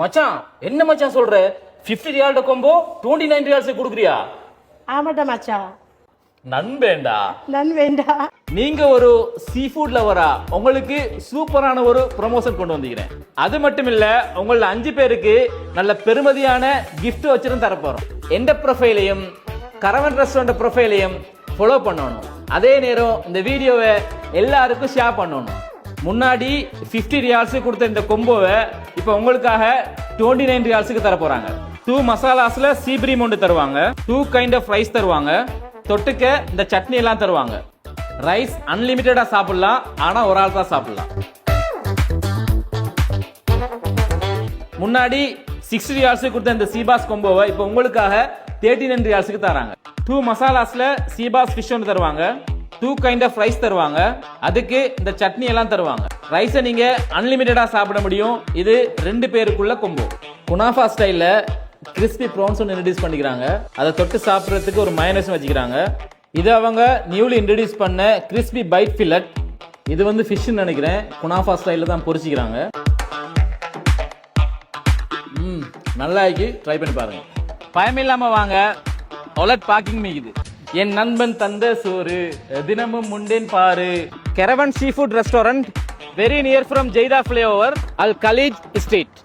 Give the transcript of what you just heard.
மச்சான் என்ன மச்சான் சொல்ற 50 ரியால்ட கொம்போ 29 ரியால்ஸ் குடுக்குறியா? ஆமாட்டா மச்சான். நண்பேண்டா வேண்டா. நீங்க ஒரு சீ ஃபுட் லவரா உங்களுக்கு சூப்பரான ஒரு ப்ரமோஷன் கொண்டு வந்திருக்கிறேன். அது மட்டும் இல்ல உங்கள 5 பேருக்கு நல்ல பெருமதியான gift வச்சிரும் தரப்போறோம். எந்த ப்ரொஃபைலையும் கரவன் ரெஸ்டாரண்ட் ப்ரொஃபைலையும் ஃபாலோ பண்ணணும். அதே நேரம் இந்த வீடியோவை எல்லாருக்கும் ஷேர் பண்ணணும். முன்னாடி 50 ரியால்ஸ் கொடுத்த இந்த கொம்போவை இப்போ உங்களுக்காக 29 ரியால்ஸுக்கு தர போறாங்க. 2 மசாலாஸ்ல சீப்ரீம் ஒன்று தருவாங்க, 2 கைண்ட் ஆஃப் ரைஸ் தருவாங்க, தொட்டுக்க இந்த சட்னி எல்லாம் தருவாங்க. ரைஸ் அன்லிமிட்டடா சாப்பிடலாம், ஆனா ஒரு ஆள் தான் சாப்பிடலாம். முன்னாடி 60 ரியால்ஸ் கொடுத்த இந்த சீபாஸ் கொம்போவை இப்போ உங்களுக்காக 39 ரியால்ஸுக்கு தராங்க. 2 மசாலாஸ்ல சீபாஸ் ஃபிஷ் ஒன்று தருவாங்க, 2 கைண்ட் ஆஃப் ரைஸ் தருவாங்க, அதுக்கு இந்த சட்னி எல்லாம் தருவாங்க. ரைஸை நீங்க அன்லிமிட்டடா சாப்பிட முடியும். இது 2 பேருக்குள்ள கொம்போ. குனாஃபா ஸ்டைல்ல கிறிஸ்பி ப்ரான்ஸ் ஒன்று இன்ட்ரடியூஸ் பண்ணிக்கிறாங்க. அதை தொட்டு சாப்பிட்றதுக்கு ஒரு மயோனைஸ் வச்சுக்கிறாங்க. இது அவங்க நியூலி இன்ட்ரடியூஸ் பண்ண கிறிஸ்பி பைட் ஃபில்லட். இது வந்து ஃபிஷ்னு நினைக்கிறேன். குனாஃபா ஸ்டைலில் தான் பொரிச்சிக்கிறாங்க. நல்லா இருக்கு, ட்ரை பண்ணி பாருங்க. பயமில்லாம வாங்க, ஒலட் பார்க்கிங் மிகுது. என் நண்பன் தந்த சோறு தினமும் முண்டேன் பாரு. Caravan sea food restaurant, very near from Jeddah flyover, Al Khaleej street.